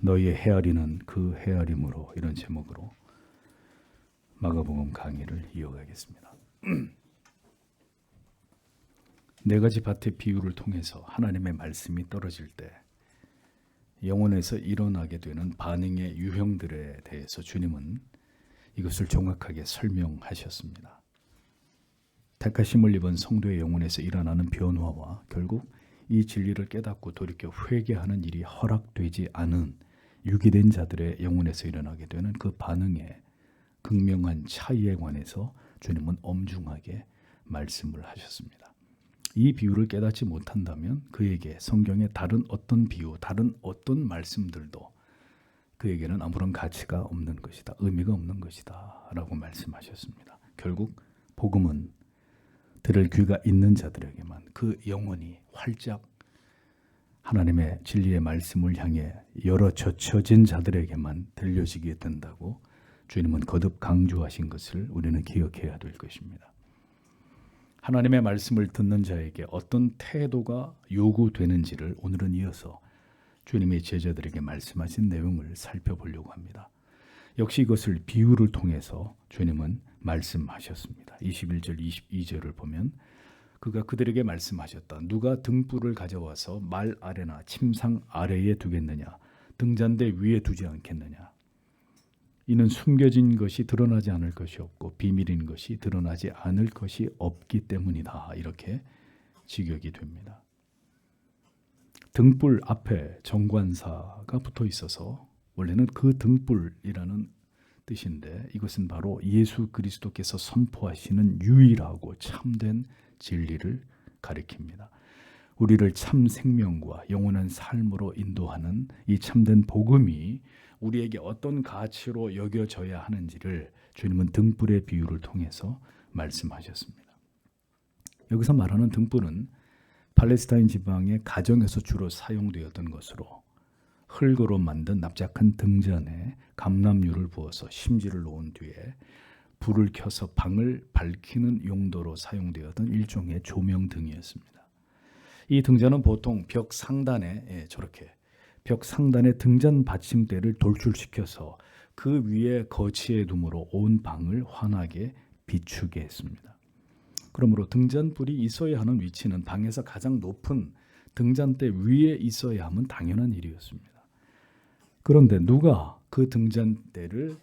너희의 헤아리는 그 헤아림으로, 이런 제목으로 마가복음 강의를 이어가겠습니다. 네 가지 밭의 비유를 통해서 하나님의 말씀이 떨어질 때 영혼에서 일어나게 되는 반응의 유형들에 대해서 주님은 이것을 정확하게 설명하셨습니다. 택하심을 입은 성도의 영혼에서 일어나는 변화와 결국 이 진리를 깨닫고 돌이켜 회개하는 일이 허락되지 않은 유기된 자들의 영혼에서 일어나게 되는 그 반응의 극명한 차이에 관해서 주님은 엄중하게 말씀을 하셨습니다. 이 비유를 깨닫지 못한다면 그에게 성경의 다른 어떤 비유, 다른 어떤 말씀들도 그에게는 아무런 가치가 없는 것이다, 의미가 없는 것이다 라고 말씀하셨습니다. 결국 복음은 들을 귀가 있는 자들에게만, 그 영혼이 활짝 하나님의 진리의 말씀을 향해 열어 젖혀진 자들에게만 들려지게 된다고 주님은 거듭 강조하신 것을 우리는 기억해야 될 것입니다. 하나님의 말씀을 듣는 자에게 어떤 태도가 요구되는지를 오늘은 이어서 주님의 제자들에게 말씀하신 내용을 살펴보려고 합니다. 역시 이것을 비유를 통해서 주님은 말씀하셨습니다. 21절, 22절을 보면 그가 그들에게 말씀하셨다. 누가 등불을 가져와서 말 아래나 침상 아래에 두겠느냐? 등잔대 위에 두지 않겠느냐? 이는 숨겨진 것이 드러나지 않을 것이 없고 비밀인 것이 드러나지 않을 것이 없기 때문이다. 이렇게 직역이 됩니다. 등불 앞에 정관사가 붙어 있어서 원래는 그 등불이라는 뜻인데 이것은 바로 예수 그리스도께서 선포하시는 유일하고 참된 진리를 가리킵니다. 우리를 참 생명과 영원한 삶으로 인도하는 이 참된 복음이 우리에게 어떤 가치로 여겨져야 하는지를 주님은 등불의 비유를 통해서 말씀하셨습니다. 여기서 말하는 등불은 팔레스타인 지방의 가정에서 주로 사용되었던 것으로 흙으로 만든 납작한 등잔에 감람유를 부어서 심지를 놓은 뒤에 불을 켜서 방을 밝히는 용도로 사용되었던 일종의 조명등이었습니다. 이 등잔은 보통 벽 상단에 벽 상단에 등잔 받침대를 돌출시켜서 그 위에 거치해 둠으로 온 방을 환하게 비추게 했습니다. 그러므로 등잔불이 있어야 하는 위치는 방에서 가장 높은 등잔대 위에 있어야 하면 당연한 일이었습니다. 그런데 누가 그 등잔대를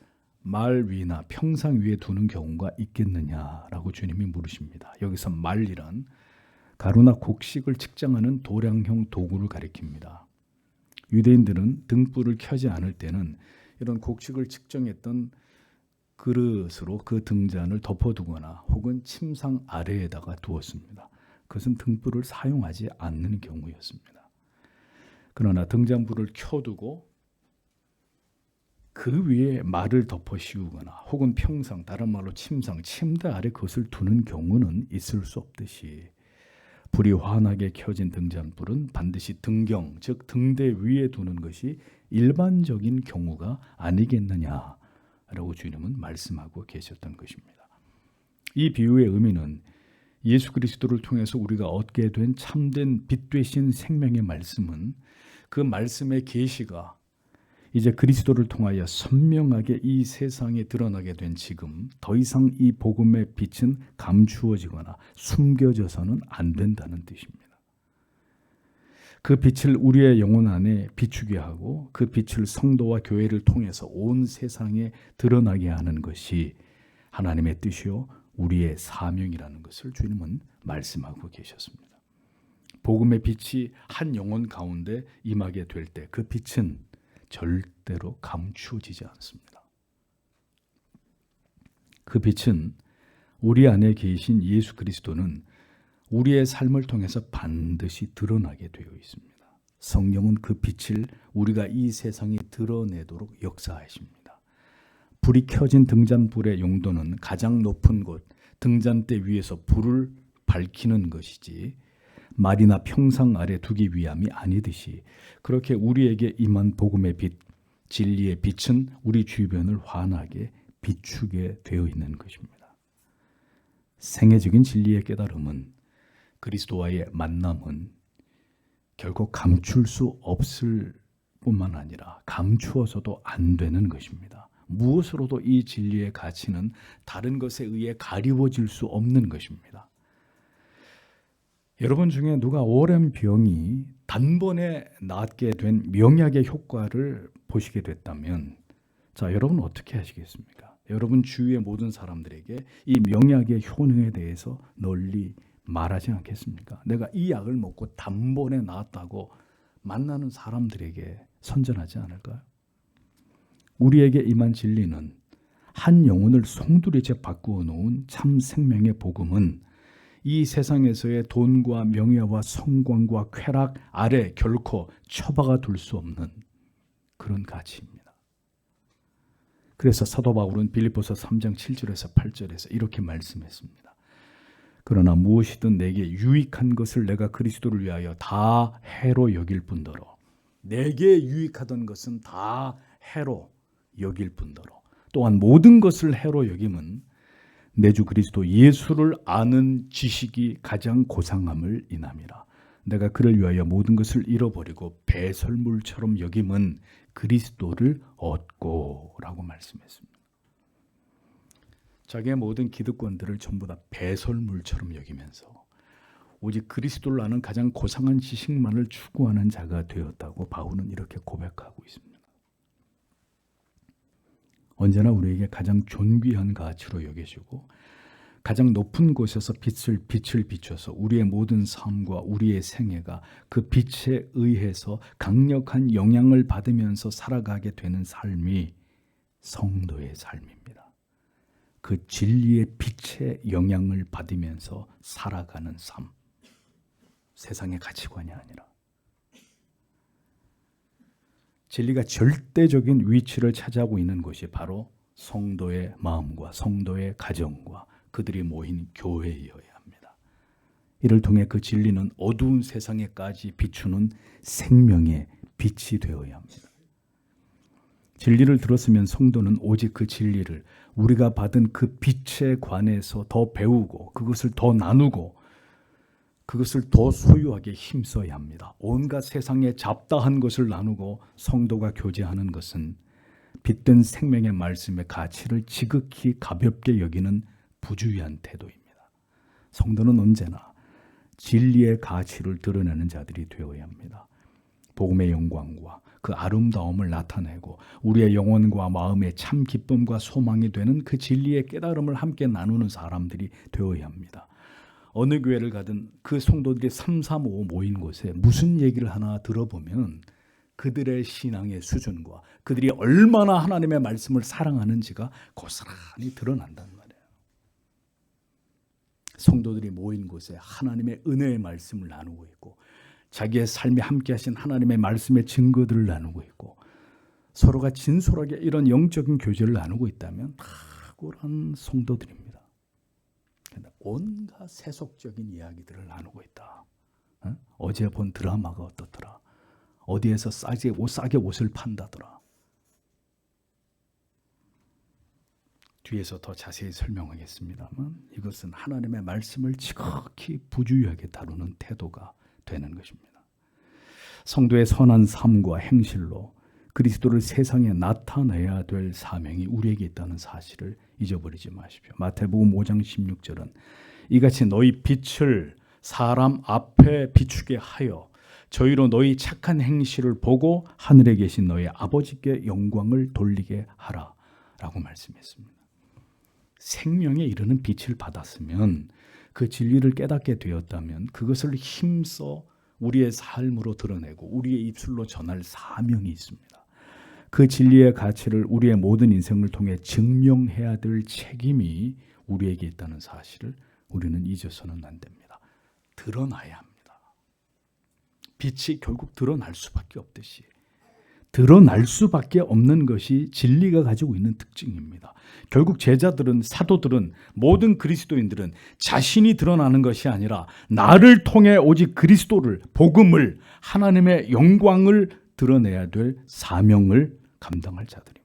말 위나 평상 위에 두는 경우가 있겠느냐라고 주님이 물으십니다. 여기서 말이란 가루나 곡식을 측정하는 도량형 도구를 가리킵니다. 유대인들은 등불을 켜지 않을 때는 이런 곡식을 측정했던 그릇으로 그 등잔을 덮어두거나 혹은 침상 아래에다가 두었습니다. 그것은 등불을 사용하지 않는 경우였습니다. 그러나 등잔불을 켜두고 그 위에 말을 덮어 씌우거나 혹은 평상, 다른 말로 침상, 침대 아래 그것을 두는 경우는 있을 수 없듯이 불이 환하게 켜진 등잔불은 반드시 등경, 즉 등대 위에 두는 것이 일반적인 경우가 아니겠느냐라고 주님은 말씀하고 계셨던 것입니다. 이 비유의 의미는 예수 그리스도를 통해서 우리가 얻게 된 참된 빛 되신 생명의 말씀은 그 말씀의 계시가 이제 그리스도를 통하여 선명하게 이 세상에 드러나게 된 지금 더 이상 이 복음의 빛은 감추어지거나 숨겨져서는 안 된다는 뜻입니다. 그 빛을 우리의 영혼 안에 비추게 하고 그 빛을 성도와 교회를 통해서 온 세상에 드러나게 하는 것이 하나님의 뜻이요 우리의 사명이라는 것을 주님은 말씀하고 계셨습니다. 복음의 빛이 한 영혼 가운데 임하게 될 때 그 빛은 절대로 감추어지지 않습니다. 그 빛은 우리 안에 계신 예수 그리스도는 우리의 삶을 통해서 반드시 드러나게 되어 있습니다. 성령은 그 빛을 우리가 이 세상에 드러내도록 역사하십니다. 불이 켜진 등잔불의 용도는 가장 높은 곳, 등잔대 위에서 불을 밝히는 것이지 말이나 평상 아래 두기 위함이 아니듯이 그렇게 우리에게 임한 복음의 빛, 진리의 빛은 우리 주변을 환하게 비추게 되어 있는 것입니다. 생애적인 진리의 깨달음은 그리스도와의 만남은 결코 감출 수 없을 뿐만 아니라 감추어서도 안 되는 것입니다. 무엇으로도 이 진리의 가치는 다른 것에 의해 가리워질 수 없는 것입니다. 여러분 중에 누가 오랜 병이 단번에 낫게 된 명약의 효과를 보시게 됐다면, 자, 여러분 어떻게 하시겠습니까? 여러분 주위의 모든 사람들에게 이 명약의 효능에 대해서 널리 말하지 않겠습니까? 내가 이 약을 먹고 단번에 나았다고 만나는 사람들에게 선전하지 않을까요? 우리에게 임한 진리는, 한 영혼을 송두리째 바꾸어 놓은 참 생명의 복음은 이 세상에서의 돈과 명예와 성광과 쾌락 아래 결코 처박아 둘 수 없는 그런 가치입니다. 그래서 사도 바울은 빌립보서 3장 7절에서 8절에서 이렇게 말씀했습니다. 그러나 무엇이든 내게 유익한 것을 내가 그리스도를 위하여 다 해로 여길 뿐더러, 내게 유익하던 것은 다 해로 여길 뿐더러, 또한 모든 것을 해로 여김은 내 주 그리스도 예수를 아는 지식이 가장 고상함을 인함이라. 내가 그를 위하여 모든 것을 잃어버리고 배설물처럼 여김은 그리스도를 얻고 라고 말씀했습니다. 자기의 모든 기득권들을 전부 다 배설물처럼 여기면서 오직 그리스도를 아는 가장 고상한 지식만을 추구하는 자가 되었다고 바울은 이렇게 고백하고 있습니다. 언제나 우리에게 가장 존귀한 가치로 여기시고 가장 높은 곳에서 빛을 비춰서 우리의 모든 삶과 우리의 생애가 그 빛에 의해서 강력한 영향을 받으면서 살아가게 되는 삶이 성도의 삶입니다. 그 진리의 빛의 영향을 받으면서 살아가는 삶, 세상의 가치관이 아니라 진리가 절대적인 위치를 차지하고 있는 곳이 바로 성도의 마음과 성도의 가정과 그들이 모인 교회이어야 합니다. 이를 통해 그 진리는 어두운 세상에까지 비추는 생명의 빛이 되어야 합니다. 진리를 들었으면 성도는 오직 그 진리를 우리가 받은 그 빛에 관해서 더 배우고 그것을 더 나누고 그것을 더 소유하게 힘써야 합니다. 온갖 세상의 잡다한 것을 나누고 성도가 교제하는 것은 빛된 생명의 말씀의 가치를 지극히 가볍게 여기는 부주의한 태도입니다. 성도는 언제나 진리의 가치를 드러내는 자들이 되어야 합니다. 복음의 영광과 그 아름다움을 나타내고 우리의 영혼과 마음의 참 기쁨과 소망이 되는 그 진리의 깨달음을 함께 나누는 사람들이 되어야 합니다. 어느 교회를 가든 그 성도들이 335 모인 곳에 무슨 얘기를 하나 들어보면 그들의 신앙의 수준과 그들이 얼마나 하나님의 말씀을 사랑하는지가 고스란히 드러난단 말이에요. 성도들이 모인 곳에 하나님의 은혜의 말씀을 나누고 있고 자기의 삶에 함께 하신 하나님의 말씀의 증거들을 나누고 있고 서로가 진솔하게 이런 영적인 교제를 나누고 있다면 탁월한 성도들입니다. 온갖 세속적인 이야기들을 나누고 있다. 어제 본 드라마가 어떻더라. 어디에서 싸게 옷을 판다더라. 뒤에서 더 자세히 설명하겠습니다만 이것은 하나님의 말씀을 지극히 부주의하게 다루는 태도가 되는 것입니다. 성도의 선한 삶과 행실로 그리스도를 세상에 나타내야 될 사명이 우리에게 있다는 사실을 잊어버리지 마십시오. 마태복음 5장 16절은 이같이 너희 빛을 사람 앞에 비추게 하여 저희로 너희 착한 행실을 보고 하늘에 계신 너희 아버지께 영광을 돌리게 하라 라고 말씀했습니다. 생명에 이르는 빛을 받았으면 그 진리를 깨닫게 되었다면 그것을 힘써 우리의 삶으로 드러내고 우리의 입술로 전할 사명이 있습니다. 그 진리의 가치를 우리의 모든 인생을 통해 증명해야 될 책임이 우리에게 있다는 사실을 우리는 잊어서는 안 됩니다. 드러나야 합니다. 빛이 결국 드러날 수밖에 없듯이 드러날 수밖에 없는 것이 진리가 가지고 있는 특징입니다. 결국 제자들은, 사도들은, 모든 그리스도인들은 자신이 드러나는 것이 아니라 나를 통해 오직 그리스도를, 복음을, 하나님의 영광을 드러내야 될 사명을 감당할 자들입니다.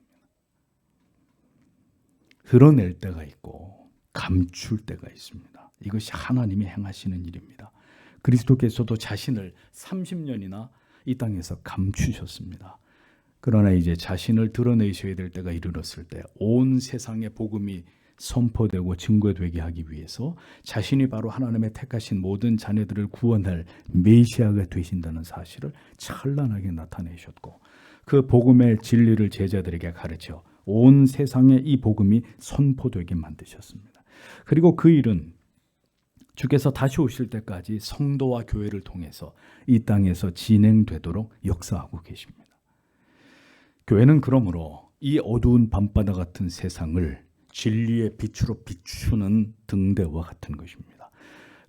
드러낼 때가 있고 감출 때가 있습니다. 이것이 하나님이 행하시는 일입니다. 그리스도께서도 자신을 30년이나 이 땅에서 감추셨습니다. 그러나 이제 자신을 드러내셔야 될 때가 이르렀을 때 온 세상에 복음이 선포되고 증거되게 하기 위해서 자신이 바로 하나님의 택하신 모든 자녀들을 구원할 메시아가 되신다는 사실을 찬란하게 나타내셨고 그 복음의 진리를 제자들에게 가르쳐 온 세상에 이 복음이 선포되게 만드셨습니다. 그리고 그 일은 주께서 다시 오실 때까지 성도와 교회를 통해서 이 땅에서 진행되도록 역사하고 계십니다. 교회는 그러므로 이 어두운 밤바다 같은 세상을 진리의 빛으로 비추는 등대와 같은 것입니다.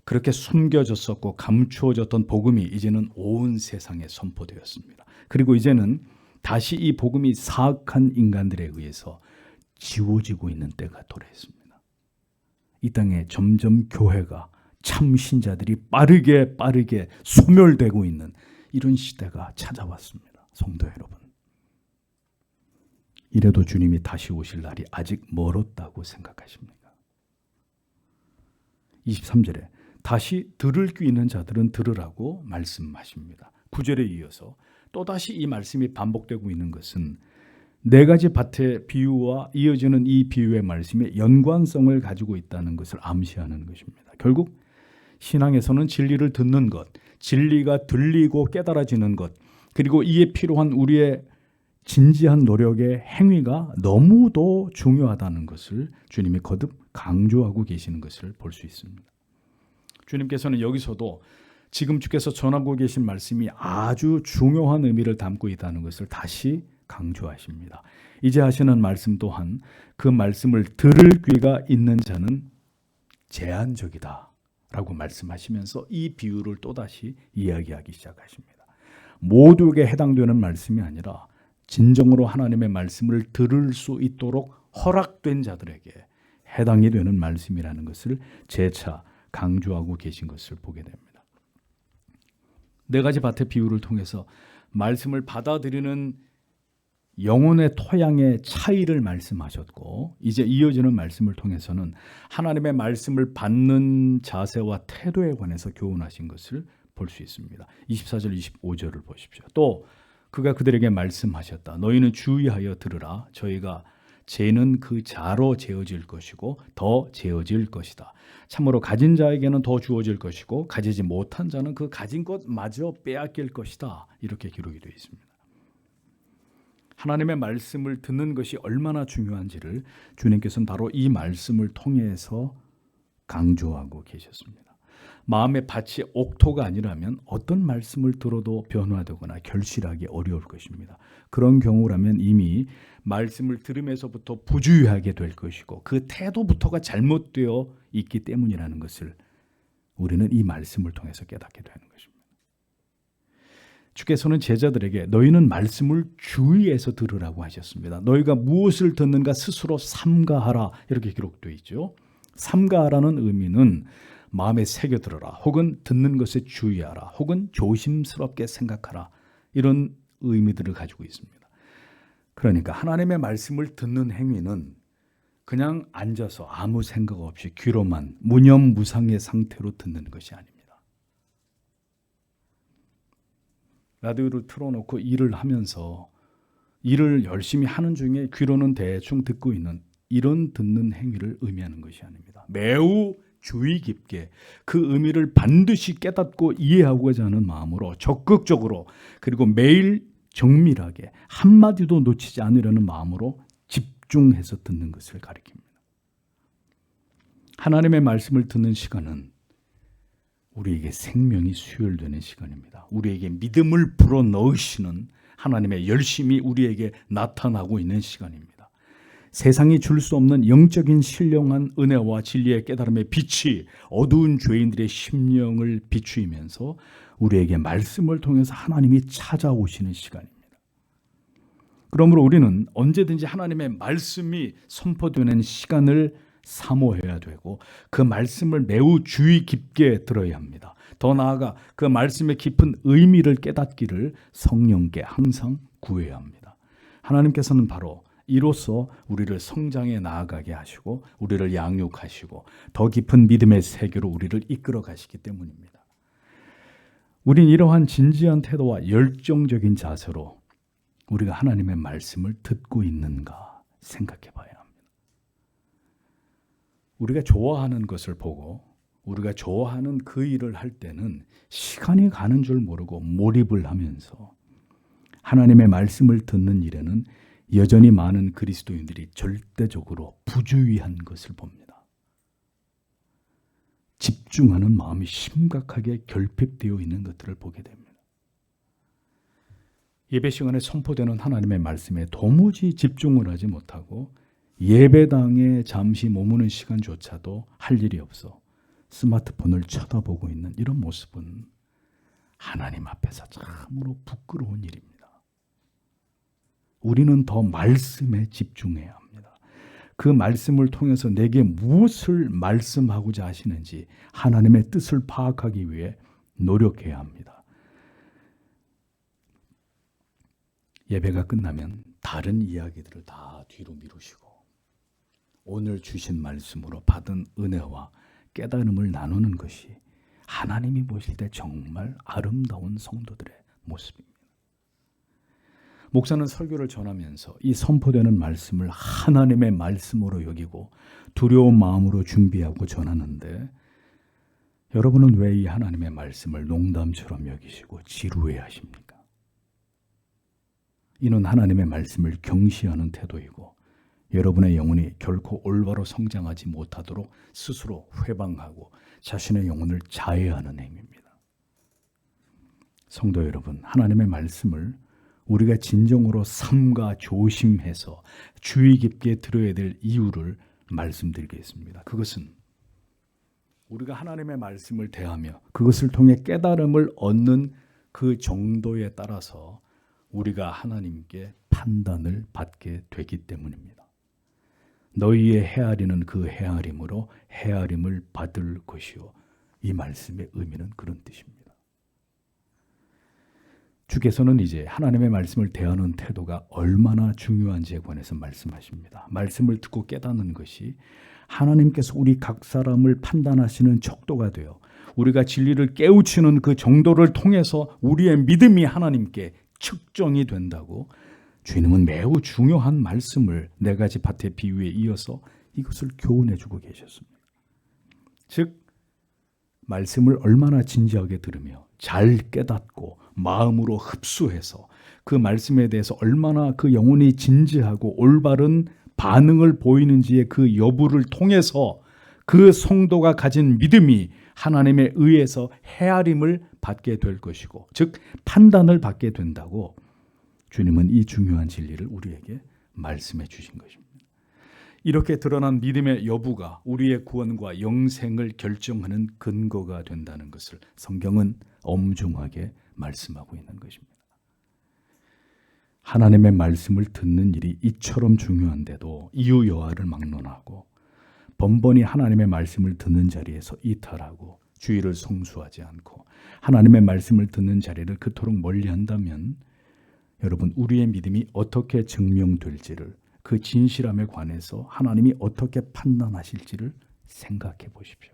그렇게 숨겨졌었고 감추어졌던 복음이 이제는 온 세상에 선포되었습니다. 그리고 이제는 다시 이 복음이 사악한 인간들에 의해서 지워지고 있는 때가 도래했습니다. 이 땅에 점점 교회가 참 신자들이 빠르게 소멸되고 있는 이런 시대가 찾아왔습니다. 성도 여러분, 이래도 주님이 다시 오실 날이 아직 멀었다고 생각하십니까? 23절에 다시 들을 귀 있는 자들은 들으라고 말씀하십니다. 9절에 이어서 또다시 이 말씀이 반복되고 있는 것은 네 가지 밭의 비유와 이어지는 이 비유의 말씀이 연관성을 가지고 있다는 것을 암시하는 것입니다. 결국 신앙에서는 진리를 듣는 것, 진리가 들리고 깨달아지는 것, 그리고 이에 필요한 우리의 진지한 노력의 행위가 너무도 중요하다는 것을 주님이 거듭 강조하고 계시는 것을 볼 수 있습니다. 주님께서는 여기서도 지금 주께서 전하고 계신 말씀이 아주 중요한 의미를 담고 있다는 것을 다시 강조하십니다. 이제 하시는 말씀 또한 그 말씀을 들을 귀가 있는 자는 제한적이다 라고 말씀하시면서 이 비유를 또다시 이야기하기 시작하십니다. 모두에게 해당되는 말씀이 아니라 진정으로 하나님의 말씀을 들을 수 있도록 허락된 자들에게 해당이 되는 말씀이라는 것을 재차 강조하고 계신 것을 보게 됩니다. 네 가지 밭의 비유를 통해서 말씀을 받아들이는 영혼의 토양의 차이를 말씀하셨고 이제 이어지는 말씀을 통해서는 하나님의 말씀을 받는 자세와 태도에 관해서 교훈하신 것을 볼 수 있습니다. 24절 25절을 보십시오. 또 그가 그들에게 말씀하셨다. 너희는 주의하여 들으라. 저희가 재는 그 자로 재어질 것이고 더 재어질 것이다. 참으로 가진 자에게는 더 주어질 것이고 가지지 못한 자는 그 가진 것마저 빼앗길 것이다. 이렇게 기록이 되어 있습니다. 하나님의 말씀을 듣는 것이 얼마나 중요한지를 주님께서는 바로 이 말씀을 통해서 강조하고 계셨습니다. 마음의 밭이 옥토가 아니라면 어떤 말씀을 들어도 변화되거나 결실하기 어려울 것입니다. 그런 경우라면 이미 말씀을 들으면서부터 부주의하게 될 것이고 그 태도부터가 잘못되어 있기 때문이라는 것을 우리는 이 말씀을 통해서 깨닫게 되는 것입니다. 주께서는 제자들에게 너희는 말씀을 주의해서 들으라고 하셨습니다. 너희가 무엇을 듣는가 스스로 삼가하라 이렇게 기록되어 있죠. 삼가하라는 의미는 마음에 새겨들어라 혹은 듣는 것에 주의하라 혹은 조심스럽게 생각하라 이런 의미들을 가지고 있습니다. 그러니까 하나님의 말씀을 듣는 행위는 그냥 앉아서 아무 생각 없이 귀로만 무념무상의 상태로 듣는 것이 아닙니다. 라디오를 틀어놓고 일을 하면서 일을 열심히 하는 중에 귀로는 대충 듣고 있는 이런 듣는 행위를 의미하는 것이 아닙니다. 매우 주의 깊게 그 의미를 반드시 깨닫고 이해하고자 하는 마음으로 적극적으로 그리고 매일 정밀하게 한마디도 놓치지 않으려는 마음으로 집중해서 듣는 것을 가리킵니다. 하나님의 말씀을 듣는 시간은 우리에게 생명이 수혈되는 시간입니다. 우리에게 믿음을 불어넣으시는 하나님의 열심이 우리에게 나타나고 있는 시간입니다. 세상이 줄 수 없는 영적인 신령한 은혜와 진리의 깨달음의 빛이 어두운 죄인들의 심령을 비추이면서 우리에게 말씀을 통해서 하나님이 찾아오시는 시간입니다. 그러므로 우리는 언제든지 하나님의 말씀이 선포되는 시간을 사모해야 되고 그 말씀을 매우 주의 깊게 들어야 합니다. 더 나아가 그 말씀의 깊은 의미를 깨닫기를 성령께 항상 구해야 합니다. 하나님께서는 바로 이로써 우리를 성장해 나아가게 하시고 우리를 양육하시고 더 깊은 믿음의 세계로 우리를 이끌어 가시기 때문입니다. 우린 이러한 진지한 태도와 열정적인 자세로 우리가 하나님의 말씀을 듣고 있는가 생각해 봐야 합니다. 우리가 좋아하는 것을 보고 우리가 좋아하는 그 일을 할 때는 시간이 가는 줄 모르고 몰입을 하면서 하나님의 말씀을 듣는 일에는 여전히 많은 그리스도인들이 절대적으로 부주의한 것을 봅니다. 집중하는 마음이 심각하게 결핍되어 있는 것들을 보게 됩니다. 예배 시간에 선포되는 하나님의 말씀에 도무지 집중을 하지 못하고 예배당에 잠시 머무는 시간조차도 할 일이 없어 스마트폰을 쳐다보고 있는 이런 모습은 하나님 앞에서 참으로 부끄러운 일입니다. 우리는 더 말씀에 집중해야 합니다. 그 말씀을 통해서 내게 무엇을 말씀하고자 하시는지 하나님의 뜻을 파악하기 위해 노력해야 합니다. 예배가 끝나면 다른 이야기들을 다 뒤로 미루시고 오늘 주신 말씀으로 받은 은혜와 깨달음을 나누는 것이 하나님이 보실 때 정말 아름다운 성도들의 모습입니다. 목사는 설교를 전하면서 이 선포되는 말씀을 하나님의 말씀으로 여기고 두려운 마음으로 준비하고 전하는데 여러분은 왜 이 하나님의 말씀을 농담처럼 여기시고 지루해 하십니까? 이는 하나님의 말씀을 경시하는 태도이고 여러분의 영혼이 결코 올바로 성장하지 못하도록 스스로 회방하고 자신의 영혼을 자해하는 행위입니다. 성도 여러분, 하나님의 말씀을 우리가 진정으로 삼가 조심해서 주의 깊게 들어야 될 이유를 말씀드리겠습니다. 그것은 우리가 하나님의 말씀을 대하며 그것을 통해 깨달음을 얻는 그 정도에 따라서 우리가 하나님께 판단을 받게 되기 때문입니다. 너희의 헤아리는 그 헤아림으로 헤아림을 받을 것이요. 이 말씀의 의미는 그런 뜻입니다. 주께서는 이제 하나님의 말씀을 대하는 태도가 얼마나 중요한지에 관해서 말씀하십니다. 말씀을 듣고 깨닫는 것이 하나님께서 우리 각 사람을 판단하시는 척도가 되어 우리가 진리를 깨우치는 그 정도를 통해서 우리의 믿음이 하나님께 측정이 된다고 주님은 매우 중요한 말씀을 네 가지 밭의 비유에 이어서 이것을 교훈해 주고 계셨습니다. 즉 말씀을 얼마나 진지하게 들으며 잘 깨닫고 마음으로 흡수해서 그 말씀에 대해서 얼마나 그 영혼이 진지하고 올바른 반응을 보이는지의 그 여부를 통해서 그 성도가 가진 믿음이 하나님에 의해서 헤아림을 받게 될 것이고 즉 판단을 받게 된다고 주님은 이 중요한 진리를 우리에게 말씀해 주신 것입니다. 이렇게 드러난 믿음의 여부가 우리의 구원과 영생을 결정하는 근거가 된다는 것을 성경은 엄중하게 말씀하고 있는 것입니다. 하나님의 말씀을 듣는 일이 이처럼 중요한데도 이유 여하를 막론하고 번번이 하나님의 말씀을 듣는 자리에서 이탈하고 주의를 성수하지 않고 하나님의 말씀을 듣는 자리를 그토록 멀리한다면 여러분 우리의 믿음이 어떻게 증명될지를 그 진실함에 관해서 하나님이 어떻게 판단하실지를 생각해 보십시오.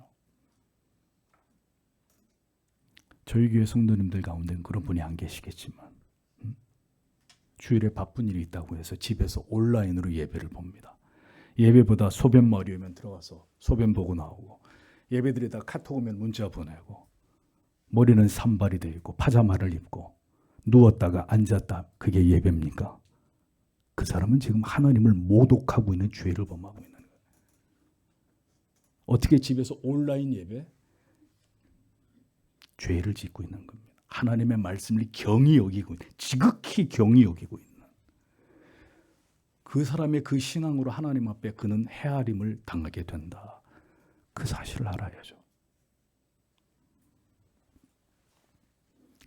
저희 교회 성도님들 가운데는 그런 분이 안 계시겠지만 주일에 바쁜 일이 있다고 해서 집에서 온라인으로 예배를 봅니다. 예배보다 소변 머리 오면 들어가서 소변 보고 나오고 예배드리다 카톡 오면 문자 보내고 머리는 산발이 되어 있고 파자마를 입고 누웠다가 앉았다 그게 예배입니까? 그 사람은 지금 하나님을 모독하고 있는 죄를 범하고 있는 거예요. 어떻게 집에서 온라인 예배? 죄를 짓고 있는 겁니다. 하나님의 말씀을 경히 여기고 지극히 경히 여기고 있는 그 사람의 그 신앙으로 하나님 앞에 그는 헤아림을 당하게 된다. 그 사실을 알아야죠.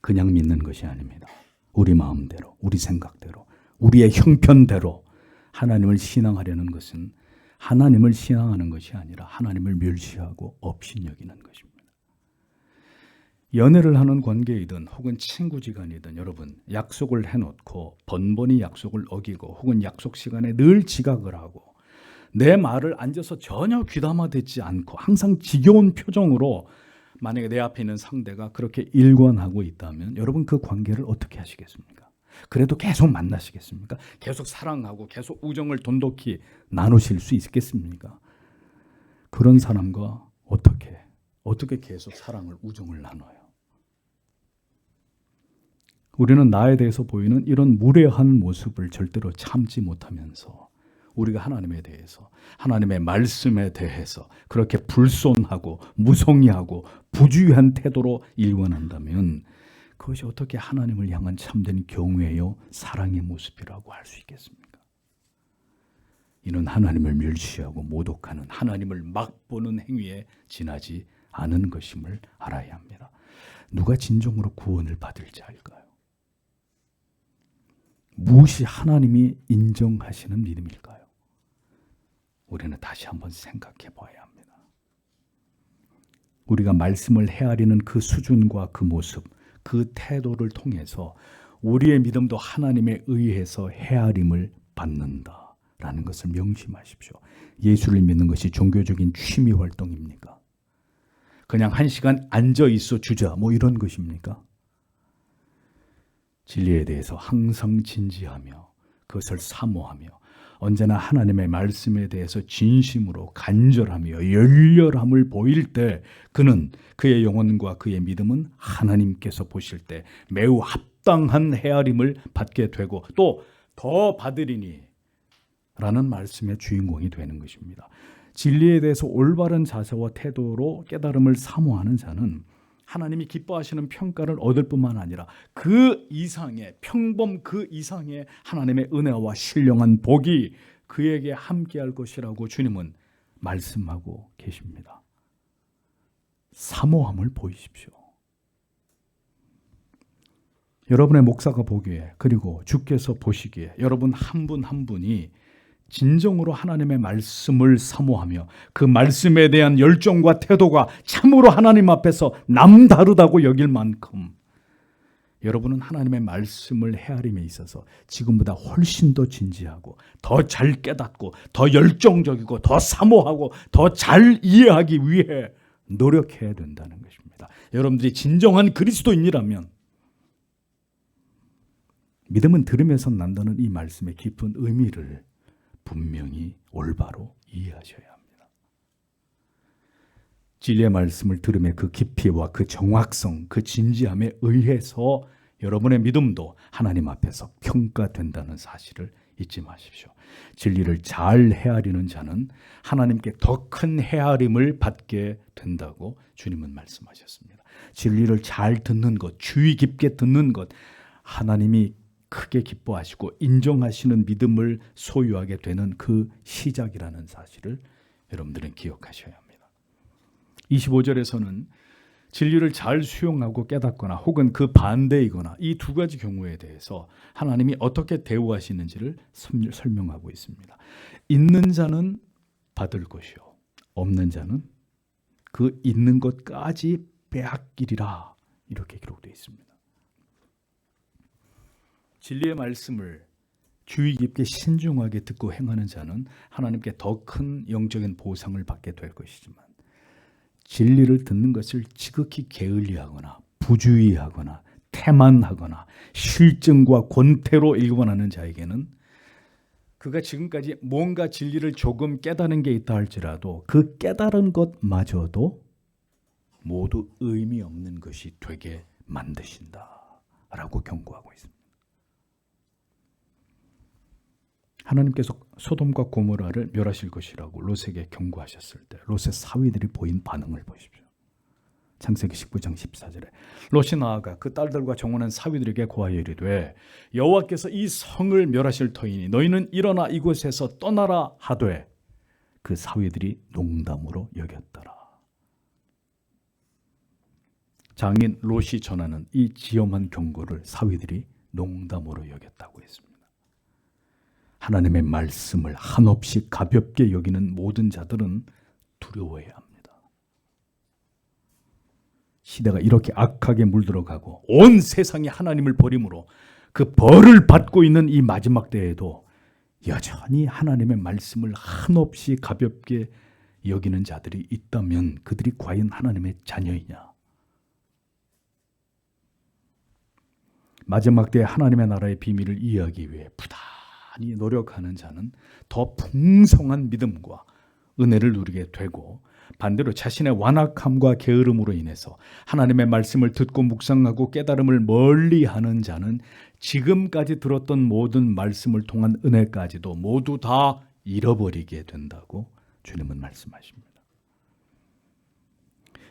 그냥 믿는 것이 아닙니다. 우리 마음대로, 우리 생각대로, 우리의 형편대로 하나님을 신앙하려는 것은 하나님을 신앙하는 것이 아니라 하나님을 멸시하고 업신여기는 것입니다. 연애를 하는 관계이든 혹은 친구지간이든 여러분 약속을 해놓고 번번이 약속을 어기고 혹은 약속 시간에 늘 지각을 하고 내 말을 앉아서 전혀 귀담아 듣지 않고 항상 지겨운 표정으로 만약에 내 앞에 있는 상대가 그렇게 일관하고 있다면 여러분 그 관계를 어떻게 하시겠습니까? 그래도 계속 만나시겠습니까? 계속 사랑하고 계속 우정을 돈독히 나누실 수 있겠습니까? 그런 사람과 어떻게 계속 사랑을, 우정을 나눠요? 우리는 나에 대해서 보이는 이런 무례한 모습을 절대로 참지 못하면서 우리가 하나님에 대해서, 하나님의 말씀에 대해서 그렇게 불손하고 무성의하고 부주의한 태도로 일관한다면 그것이 어떻게 하나님을 향한 참된 경외요, 사랑의 모습이라고 할 수 있겠습니까? 이는 하나님을 멸시하고 모독하는, 하나님을 막보는 행위에 지나지 않은 것임을 알아야 합니다. 누가 진정으로 구원을 받을지 알까요? 무엇이 하나님이 인정하시는 믿음일까요? 우리는 다시 한번 생각해 봐야 합니다. 우리가 말씀을 헤아리는 그 수준과 그 모습, 그 태도를 통해서 우리의 믿음도 하나님에 의해서 헤아림을 받는다라는 것을 명심하십시오. 예수를 믿는 것이 종교적인 취미 활동입니까? 그냥 한 시간 앉아 있어 주자 뭐 이런 것입니까? 진리에 대해서 항상 진지하며 그것을 사모하며 언제나 하나님의 말씀에 대해서 진심으로 간절하며 열렬함을 보일 때 그는, 그의 영혼과 그의 믿음은 하나님께서 보실 때 매우 합당한 헤아림을 받게 되고 또 더 받으리니 라는 말씀의 주인공이 되는 것입니다. 진리에 대해서 올바른 자세와 태도로 깨달음을 사모하는 자는 하나님이 기뻐하시는 평가를 얻을 뿐만 아니라 그 이상의, 평범 그 이상의 하나님의 은혜와 신령한 복이 그에게 함께할 것이라고 주님은 말씀하고 계십니다. 사모함을 보이십시오. 여러분의 목사가 보기에, 그리고 주께서 보시기에 여러분 한 분 한 분이 진정으로 하나님의 말씀을 사모하며 그 말씀에 대한 열정과 태도가 참으로 하나님 앞에서 남다르다고 여길 만큼 여러분은 하나님의 말씀을 헤아림에 있어서 지금보다 훨씬 더 진지하고 더 잘 깨닫고 더 열정적이고 더 사모하고 더 잘 이해하기 위해 노력해야 된다는 것입니다. 여러분들이 진정한 그리스도인이라면 믿음은 들으면서 난다는 이 말씀의 깊은 의미를 분명히 올바로 이해하셔야 합니다. 진리의 말씀을 들음의 그 깊이와 그 정확성, 그 진지함에 의해서 여러분의 믿음도 하나님 앞에서 평가된다는 사실을 잊지 마십시오. 진리를 잘 헤아리는 자는 하나님께 더 큰 헤아림을 받게 된다고 주님은 말씀하셨습니다. 진리를 잘 듣는 것, 주의 깊게 듣는 것, 하나님이 크게 기뻐하시고 인정하시는 믿음을 소유하게 되는 그 시작이라는 사실을 여러분들은 기억하셔야 합니다. 25절에서는 진리를 잘 수용하고 깨닫거나 혹은 그 반대이거나 이 두 가지 경우에 대해서 하나님이 어떻게 대우하시는지를 설명하고 있습니다. 있는 자는 받을 것이요 없는 자는 그 있는 것까지 빼앗기리라, 이렇게 기록되어 있습니다. 진리의 말씀을 주의 깊게 신중하게 듣고 행하는 자는 하나님께 더 큰 영적인 보상을 받게 될 것이지만 진리를 듣는 것을 지극히 게을리하거나 부주의하거나 태만하거나 실증과 권태로 일관하는 자에게는 그가 지금까지 뭔가 진리를 조금 깨달은 게 있다 할지라도 그 깨달은 것마저도 모두 의미 없는 것이 되게 만드신다라고 경고하고 있습니다. 하나님께서 소돔과 고모라를 멸하실 것이라고 롯에게 경고하셨을 때 롯의 사위들이 보인 반응을 보십시오. 창세기 19장 14절에 롯이 나아가 그 딸들과 정원한 사위들에게 고하여 이르되 여호와께서 이 성을 멸하실 터이니 너희는 일어나 이곳에서 떠나라 하되 그 사위들이 농담으로 여겼더라. 장인 롯이 전하는 이 지엄한 경고를 사위들이 농담으로 여겼다고 했습니다. 하나님의 말씀을 한없이 가볍게 여기는 모든 자들은 두려워해야 합니다. 시대가 이렇게 악하게 물들어가고 온 세상이 하나님을 버림으로 그 벌을 받고 있는 이 마지막 때에도 여전히 하나님의 말씀을 한없이 가볍게 여기는 자들이 있다면 그들이 과연 하나님의 자녀이냐? 마지막 때 하나님의 나라의 비밀을 이해하기 위해 부단히 노력하는 자는 더 풍성한 믿음과 은혜를 누리게 되고, 반대로 자신의 완악함과 게으름으로 인해서 하나님의 말씀을 듣고 묵상하고 깨달음을 멀리하는 자는 지금까지 들었던 모든 말씀을 통한 은혜까지도 모두 다 잃어버리게 된다고 주님은 말씀하십니다.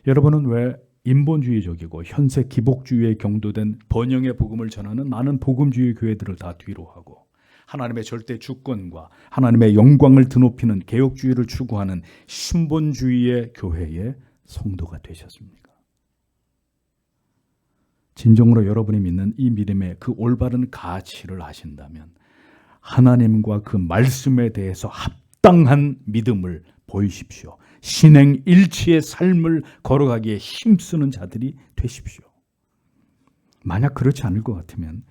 여러분은 왜 인본주의적이고 현세 기복주의에 경도된 번영의 복음을 전하는 많은 복음주의 교회들을 다 뒤로 하고 하나님의 절대 주권과 하나님의 영광을 드높이는 개혁주의를 추구하는 신본주의의 교회의 성도가 되셨습니까? 진정으로 여러분이 믿는 이 믿음의 그 올바른 가치를 아신다면 하나님과 그 말씀에 대해서 합당한 믿음을 보이십시오. 신행일치의 삶을 걸어가기에 힘쓰는 자들이 되십시오. 만약 그렇지 않을 것 같으면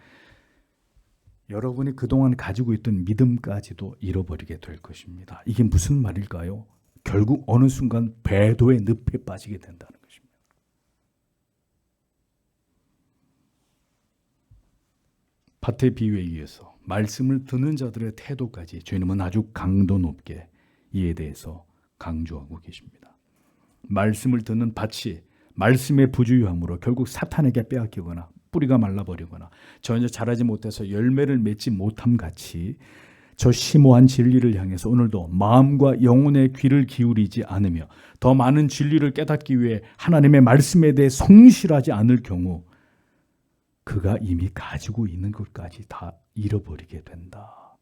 여러분이 그동안 가지고 있던 믿음까지도 잃어버리게 될 것입니다. 이게 무슨 말일까요? 결국 어느 순간 배도의 늪에 빠지게 된다는 것입니다. 밭의 비유에 의해서 말씀을 듣는 자들의 태도까지 주님은 아주 강도 높게 이에 대해서 강조하고 계십니다. 말씀을 듣는 밭이 말씀의 부주의함으로 결국 사탄에게 빼앗기거나 뿌리가 말라버리거나 전혀 자라지 못해서 열매를 맺지 못함 같이 저 심오한 진리를 향해서 오늘도 마음과 영혼의 귀를 기울이지 않으며 더 많은 진리를 깨닫기 위해 하나님의 말씀에 대해 성실하지 않을 경우 그가 이미 가지고 있는 것까지 다 잃어버리게 된다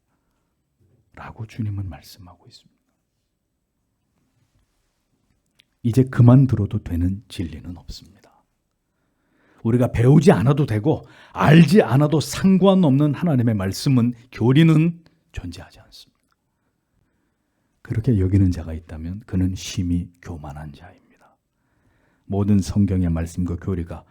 라고 주님은 말씀하고 있습니다. 이제 그만 들어도 되는 진리는 없습니다. 우리가 배우지 않아도 되고 알지 않아도 상관없는 하나님의 말씀은, 교리는 존재하지 않습니다. 그렇게 여기는 자가 있다면 그는 심히 교만한 자입니다. 모든 성경의 말씀과 교리가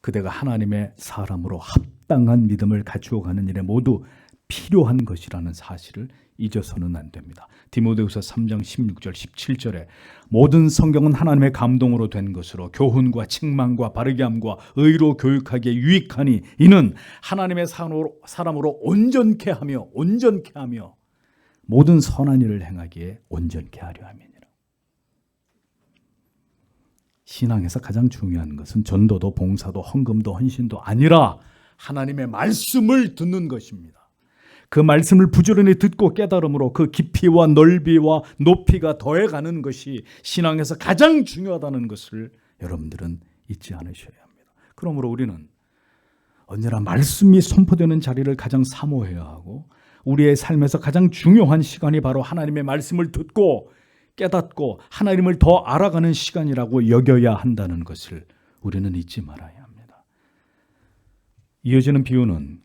그대가 하나님의 사람으로 합당한 믿음을 갖추어 가는 일에 모두 필요한 것이라는 사실을 잊어서는 안 됩니다. 디모데후서 3장 16절 17절에 모든 성경은 하나님의 감동으로 된 것으로 교훈과 책망과 바르게 함과 의로 교육하기에 유익하니 이는 하나님의 사람으로 온전케 하며 모든 선한 일을 행하기에 온전케 하려 함이니라. 신앙에서 가장 중요한 것은 전도도 봉사도 헌금도 헌신도 아니라 하나님의 말씀을 듣는 것입니다. 그 말씀을 부지런히 듣고 깨달음으로 그 깊이와 넓이와 높이가 더해가는 것이 신앙에서 가장 중요하다는 것을 여러분들은 잊지 않으셔야 합니다. 그러므로 우리는 언제나 말씀이 선포되는 자리를 가장 사모해야 하고 우리의 삶에서 가장 중요한 시간이 바로 하나님의 말씀을 듣고 깨닫고 하나님을 더 알아가는 시간이라고 여겨야 한다는 것을 우리는 잊지 말아야 합니다. 이어지는 비유는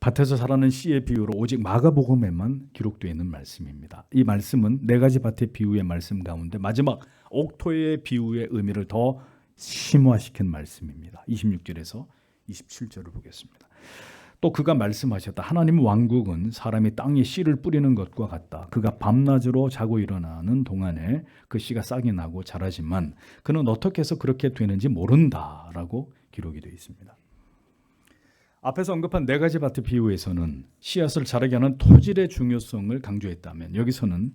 밭에서 자라는 씨의 비유로 오직 마가복음에만 기록되어 있는 말씀입니다. 이 말씀은 네 가지 밭의 비유의 말씀 가운데 마지막 옥토의 비유의 의미를 더 심화시킨 말씀입니다. 26절에서 27절을 보겠습니다. 또 그가 말씀하셨다. 하나님 왕국은 사람이 땅에 씨를 뿌리는 것과 같다. 그가 밤낮으로 자고 일어나는 동안에 그 씨가 싹이 나고 자라지만 그는 어떻게 해서 그렇게 되는지 모른다라고 기록이 되어 있습니다. 앞에서 언급한 네 가지 밭의 비유에서는 씨앗을 자라게 하는 토질의 중요성을 강조했다면 여기서는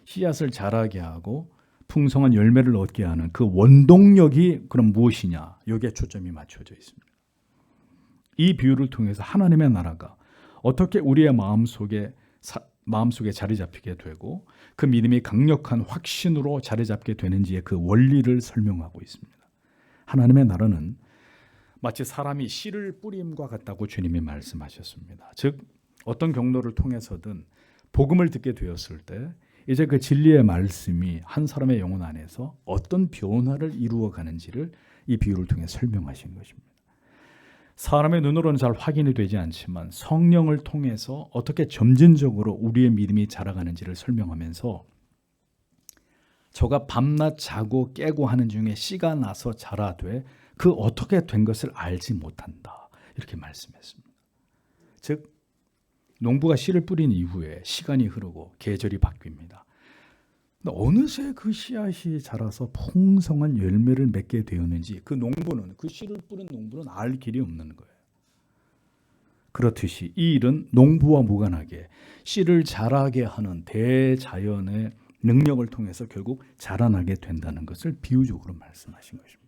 씨앗을 자라게 하고 풍성한 열매를 얻게 하는 그 원동력이 그럼 무엇이냐, 여기에 초점이 맞춰져 있습니다. 이 비유를 통해서 하나님의 나라가 어떻게 우리의 마음속에 자리 잡히게 되고 그 믿음이 강력한 확신으로 자리 잡게 되는지의 그 원리를 설명하고 있습니다. 하나님의 나라는 마치 사람이 씨를 뿌림과 같다고 주님이 말씀하셨습니다. 즉 어떤 경로를 통해서든 복음을 듣게 되었을 때 이제 그 진리의 말씀이 한 사람의 영혼 안에서 어떤 변화를 이루어 가는지를 이 비유를 통해 설명하신 것입니다. 사람의 눈으로는 잘 확인이 되지 않지만 성령을 통해서 어떻게 점진적으로 우리의 믿음이 자라가는지를 설명하면서 저가 밤낮 자고 깨고 하는 중에 씨가 나서 자라되 그 어떻게 된 것을 알지 못한다, 이렇게 말씀했습니다. 즉 농부가 씨를 뿌린 이후에 시간이 흐르고 계절이 바뀝니다. 어느새 그 씨앗이 자라서 풍성한 열매를 맺게 되었는지 그 씨를 뿌린 농부는 알 길이 없는 거예요. 그렇듯이 이 일은 농부와 무관하게 씨를 자라게 하는 대자연의 능력을 통해서 결국 자라나게 된다는 것을 비유적으로 말씀하신 것입니다.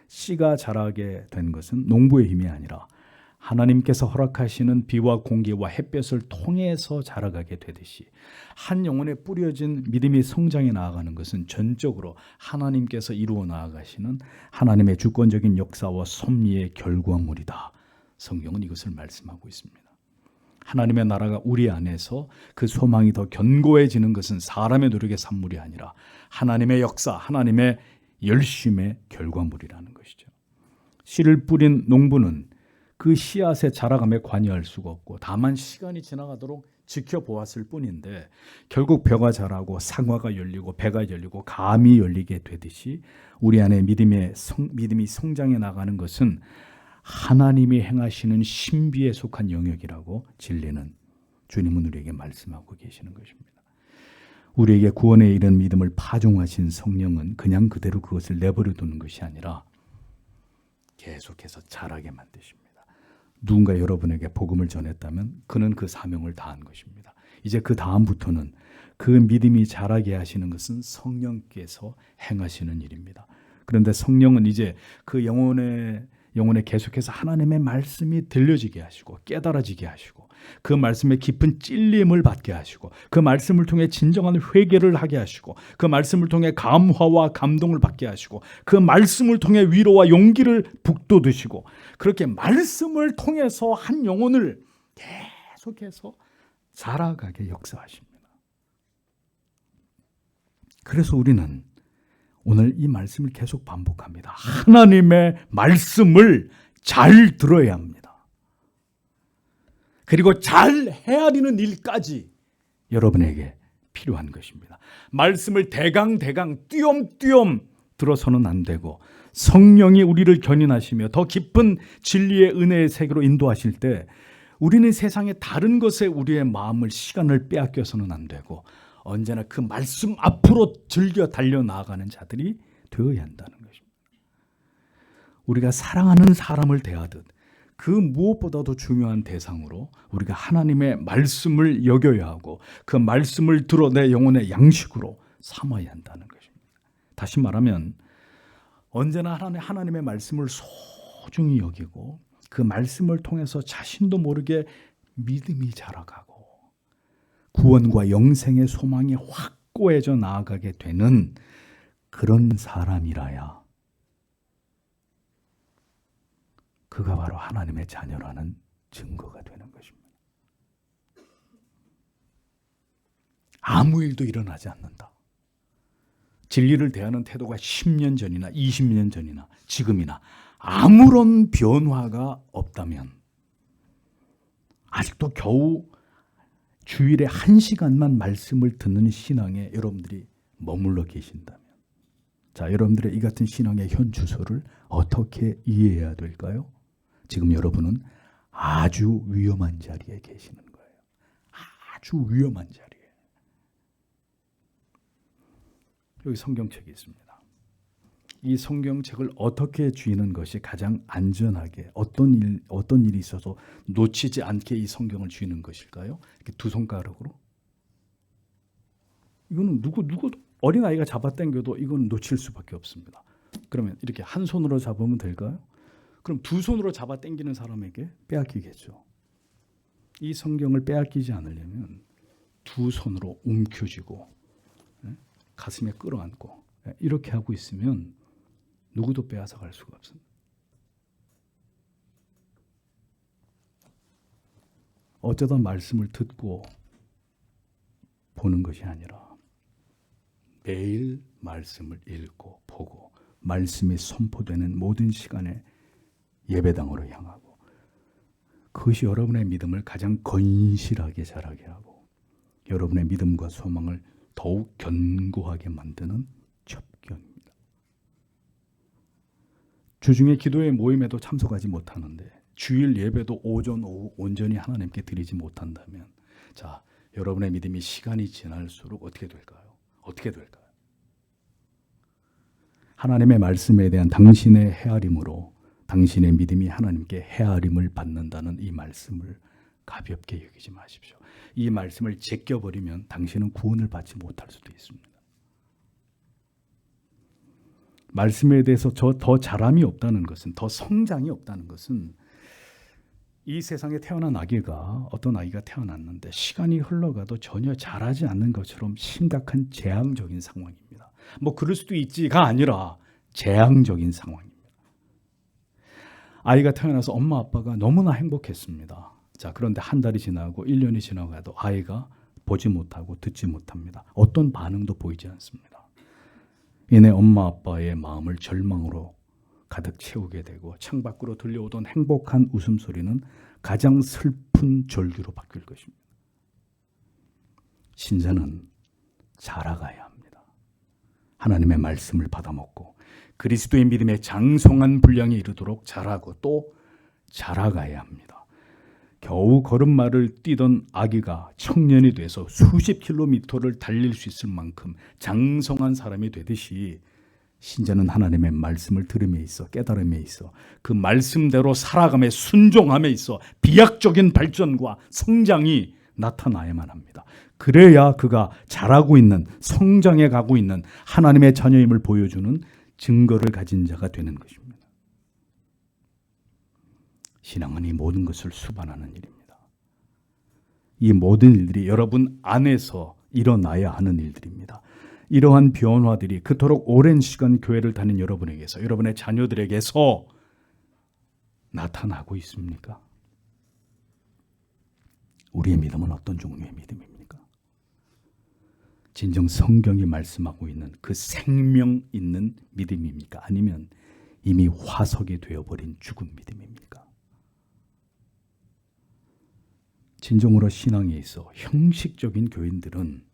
씨가 자라게 된 것은 농부의 힘이 아니라 하나님께서 허락하시는 비와 공기와 햇볕을 통해서 자라가게 되듯이 한 영혼에 뿌려진 믿음이 성장해 나아가는 것은 전적으로 하나님께서 이루어 나아가시는 하나님의 주권적인 역사와 섭리의 결과물이다. 성경은 이것을 말씀하고 있습니다. 하나님의 나라가 우리 안에서 그 소망이 더 견고해지는 것은 사람의 노력의 산물이 아니라 하나님의 역사, 하나님의 열심의 결과물이라는 것이죠. 씨를 뿌린 농부는 그 씨앗의 자라감에 관여할 수가 없고 다만 시간이 지나가도록 지켜보았을 뿐인데 결국 벼가 자라고 상화가 열리고 배가 열리고 감이 열리게 되듯이 우리 안에 믿음이 성장해 나가는 것은 하나님이 행하시는 신비에 속한 영역이라고 진리는 주님은 우리에게 말씀하고 계시는 것입니다. 우리에게 구원에 이른 믿음을 파종하신 성령은 그냥 그대로 그것을 내버려 두는 것이 아니라 계속해서 자라게 만드십니다. 누군가 여러분에게 복음을 전했다면 그는 그 사명을 다한 것입니다. 이제 그 다음부터는 그 믿음이 자라게 하시는 것은 성령께서 행하시는 일입니다. 그런데 성령은 이제 그 영혼에 계속해서 하나님의 말씀이 들려지게 하시고 깨달아지게 하시고 그 말씀의 깊은 찔림을 받게 하시고 그 말씀을 통해 진정한 회개를 하게 하시고 그 말씀을 통해 감화와 감동을 받게 하시고 그 말씀을 통해 위로와 용기를 북돋으시고 그렇게 말씀을 통해서 한 영혼을 계속해서 자라가게 역사하십니다. 그래서 우리는 오늘 이 말씀을 계속 반복합니다. 하나님의 말씀을 잘 들어야 합니다. 그리고 잘 헤아리는 일까지 여러분에게 필요한 것입니다. 말씀을 대강 띄엄띄엄 들어서는 안 되고 성령이 우리를 견인하시며 더 깊은 진리의 은혜의 세계로 인도하실 때 우리는 세상의 다른 것에 우리의 마음을 시간을 빼앗겨서는 안 되고 언제나 그 말씀 앞으로 즐겨 달려나가는 자들이 되어야 한다는 것입니다. 우리가 사랑하는 사람을 대하듯 그 무엇보다도 중요한 대상으로 우리가 하나님의 말씀을 여겨야 하고 그 말씀을 들어 내 영혼의 양식으로 삼아야 한다는 것입니다. 다시 말하면 언제나 하나님의 말씀을 소중히 여기고 그 말씀을 통해서 자신도 모르게 믿음이 자라가고 구원과 영생의 소망이 확고해져 나아가게 되는 그런 사람이라야 그가 바로 하나님의 자녀라는 증거가 되는 것입니다. 아무 일도 일어나지 않는다. 진리를 대하는 태도가 10년 전이나 20년 전이나 지금이나 아무런 변화가 없다면 아직도 겨우 주일에 1시간만 말씀을 듣는 신앙에 여러분들이 머물러 계신다면 자, 여러분들의 이 같은 신앙의 현 주소를 어떻게 이해해야 될까요? 지금 여러분은 아주 위험한 자리에 계시는 거예요. 아주 위험한 자리에. 여기 성경책이 있습니다. 이 성경책을 어떻게 쥐는 것이 가장 안전하게 어떤 일이 있어서 놓치지 않게 이 성경을 쥐는 것일까요? 이렇게 두 손가락으로? 이거는 누구 어린아이가 잡아당겨도 이건 놓칠 수밖에 없습니다. 그러면 이렇게 한 손으로 잡으면 될까요? 그럼 두 손으로 잡아당기는 사람에게 빼앗기겠죠. 이 성경을 빼앗기지 않으려면 두 손으로 움켜쥐고 가슴에 끌어안고 이렇게 하고 있으면 누구도 빼앗아 갈 수가 없습니다. 어쩌다 말씀을 듣고 보는 것이 아니라 매일 말씀을 읽고 보고 말씀이 선포되는 모든 시간에 예배당으로 향하고 그것이 여러분의 믿음을 가장 건실하게 자라게 하고 여러분의 믿음과 소망을 더욱 견고하게 만드는 첩경입니다. 주중에 기도회 모임에도 참석하지 못하는데 주일 예배도 오전 오후 온전히 하나님께 드리지 못한다면 자, 여러분의 믿음이 시간이 지날수록 어떻게 될까요? 어떻게 될까요? 하나님의 말씀에 대한 당신의 헤아림으로 당신의 믿음이 하나님께 헤아림을 받는다는 이 말씀을 가볍게 여기지 마십시오. 이 말씀을 제껴버리면 당신은 구원을 받지 못할 수도 있습니다. 말씀에 대해서 더 자람이 없다는 것은, 더 성장이 없다는 것은, 이 세상에 태어난 아기가, 어떤 아기가 태어났는데 시간이 흘러가도 전혀 자라지 않는 것처럼 심각한 재앙적인 상황입니다. 뭐 그럴 수도 있지가 아니라 재앙적인 상황입니다. 아이가 태어나서 엄마 아빠가 너무나 행복했습니다. 자, 그런데 한 달이 지나고 1년이 지나가도 아이가 보지 못하고 듣지 못합니다. 어떤 반응도 보이지 않습니다. 이내 엄마 아빠의 마음을 절망으로 가득 채우게 되고 창밖으로 들려오던 행복한 웃음소리는 가장 슬픈 절규로 바뀔 것입니다. 신자는 자라가야 합니다. 하나님의 말씀을 받아먹고 그리스도의 믿음의 장성한 분량에 이르도록 자라고 또 자라가야 합니다. 겨우 걸음마를 뛰던 아기가 청년이 돼서 수십 킬로미터를 달릴 수 있을 만큼 장성한 사람이 되듯이 신자는 하나님의 말씀을 들음에 있어, 깨달음에 있어, 그 말씀대로 살아감에 순종함에 있어 비약적인 발전과 성장이 나타나야만 합니다. 그래야 그가 자라고 있는, 성장해 가고 있는 하나님의 자녀임을 보여주는 증거를 가진 자가 되는 것입니다. 신앙은 이 모든 것을 수반하는 일입니다. 이 모든 일들이 여러분 안에서 일어나야 하는 일들입니다. 이러한 변화들이 그토록 오랜 시간 교회를 다닌 여러분에게서, 여러분의 자녀들에게서 나타나고 있습니까? 우리의 믿음은 어떤 종류의 믿음입니까? 진정 성경이 말씀하고 있는 그 생명 있는 믿음입니까? 아니면 이미 화석이 되어버린 죽은 믿음입니까? 진정으로 신앙에 있어 형식적인 교인들은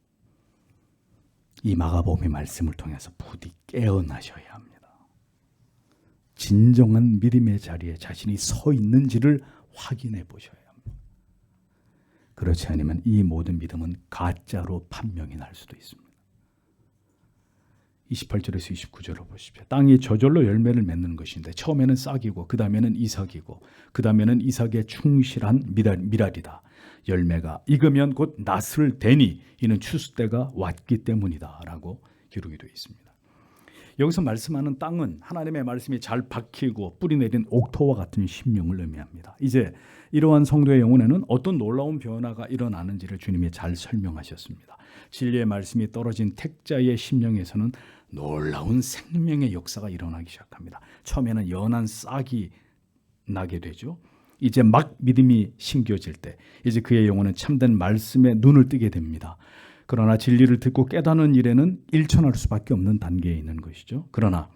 이 마가복음의 말씀을 통해서 부디 깨어나셔야 합니다. 진정한 믿음의 자리에 자신이 서 있는지를 확인해 보셔야 합니다. 그렇지 않으면 이 모든 믿음은 가짜로 판명이 날 수도 있습니다. 28절에서 29절을 보십시오. 땅이 저절로 열매를 맺는 것인데 처음에는 싹이고 그 다음에는 이삭이고 그 다음에는 이삭의 충실한 미랄이다. 열매가 익으면 곧 낫을 대니 이는 추수 때가 왔기 때문이다 라고 기록이 되어 있습니다. 여기서 말씀하는 땅은 하나님의 말씀이 잘 박히고 뿌리 내린 옥토와 같은 심령을 의미합니다. 이제 이러한 성도의 영혼에는 어떤 놀라운 변화가 일어나는지를 주님이 잘 설명하셨습니다. 진리의 말씀이 떨어진 택자의 심령에서는 놀라운 생명의 역사가 일어나기 시작합니다. 처음에는 연한 싹이 나게 되죠. 이제 막 믿음이 심겨질 때 이제 그의 영혼은 참된 말씀에 눈을 뜨게 됩니다. 그러나 진리를 듣고 깨닫는 일에는 일천할 수밖에 없는 단계에 있는 것이죠. 그러나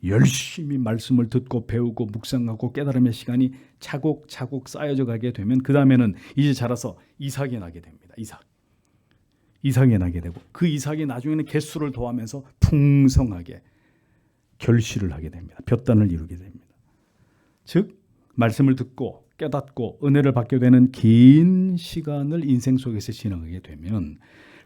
열심히 말씀을 듣고 배우고 묵상하고 깨달음의 시간이 차곡차곡 쌓여져 가게 되면 그 다음에는 이제 자라서 이삭이 나게 됩니다. 이삭이 나게 되고 그 이삭이 나중에는 개수를 더하면서 풍성하게 결실을 하게 됩니다. 볕단을 이루게 됩니다. 즉 말씀을 듣고 깨닫고 은혜를 받게 되는 긴 시간을 인생 속에서 지나가게 되면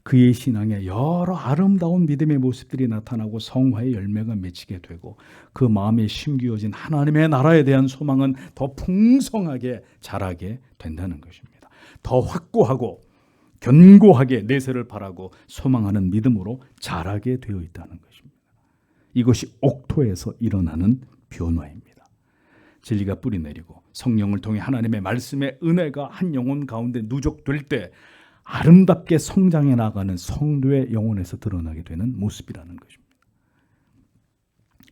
그의 신앙에 여러 아름다운 믿음의 모습들이 나타나고 성화의 열매가 맺히게 되고 그 마음에 심기어진 하나님의 나라에 대한 소망은 더 풍성하게 자라게 된다는 것입니다. 더 확고하고 견고하게 내세를 바라고 소망하는 믿음으로 자라게 되어 있다는 것입니다. 이것이 옥토에서 일어나는 변화입니다. 진리가 뿌리 내리고 성령을 통해 하나님의 말씀의 은혜가 한 영혼 가운데 누적될 때 아름답게 성장해 나가는 성도의 영혼에서 드러나게 되는 모습이라는 것입니다.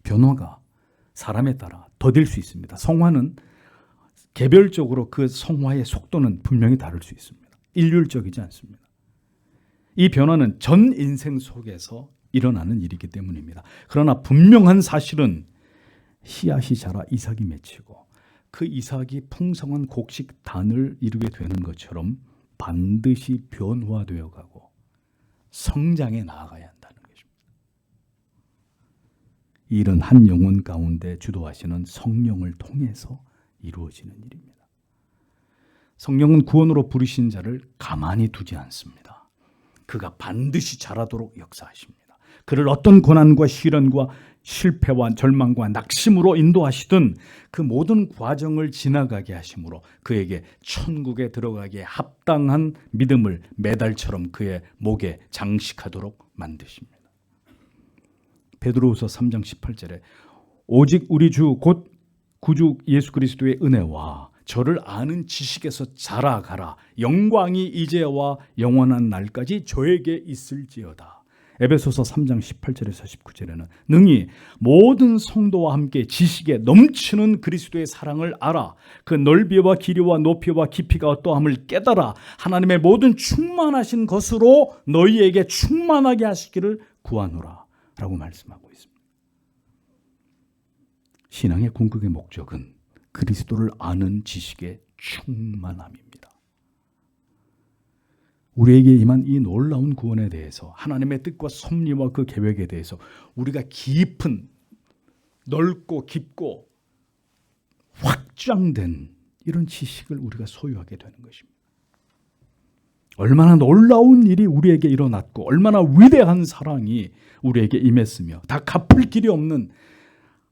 변화가 사람에 따라 더딜 수 있습니다. 성화는 개별적으로 그 성화의 속도는 분명히 다를 수 있습니다. 일률적이지 않습니다. 이 변화는 전 인생 속에서 일어나는 일이기 때문입니다. 그러나 분명한 사실은 씨앗이 자라 이삭이 맺히고 그 이삭이 풍성한 곡식 단을 이루게 되는 것처럼 반드시 변화되어 가고 성장해 나아가야 한다는 것입니다. 이런 한 영혼 가운데 주도하시는 성령을 통해서 이루어지는 일입니다. 성령은 구원으로 부르신 자를 가만히 두지 않습니다. 그가 반드시 자라도록 역사하십니다. 그를 어떤 고난과 시련과 실패와 절망과 낙심으로 인도하시던 그 모든 과정을 지나가게 하심으로 그에게 천국에 들어가기에 합당한 믿음을 메달처럼 그의 목에 장식하도록 만드십니다. 베드로후서 3장 18절에 오직 우리 주 곧 구주 예수 그리스도의 은혜와 저를 아는 지식에서 자라가라. 영광이 이제와 영원한 날까지 저에게 있을지어다. 에베소서 3장 18절에서 19절에는 능히 모든 성도와 함께 지식에 넘치는 그리스도의 사랑을 알아 그 넓이와 길이와 높이와 깊이가 어떠함을 깨달아 하나님의 모든 충만하신 것으로 너희에게 충만하게 하시기를 구하노라 라고 말씀하고 있습니다. 신앙의 궁극의 목적은 그리스도를 아는 지식의 충만함입니다. 우리에게 임한 이 놀라운 구원에 대해서 하나님의 뜻과 섭리와 그 계획에 대해서 우리가 깊은 넓고 깊고 확장된 이런 지식을 우리가 소유하게 되는 것입니다. 얼마나 놀라운 일이 우리에게 일어났고 얼마나 위대한 사랑이 우리에게 임했으며 다 갚을 길이 없는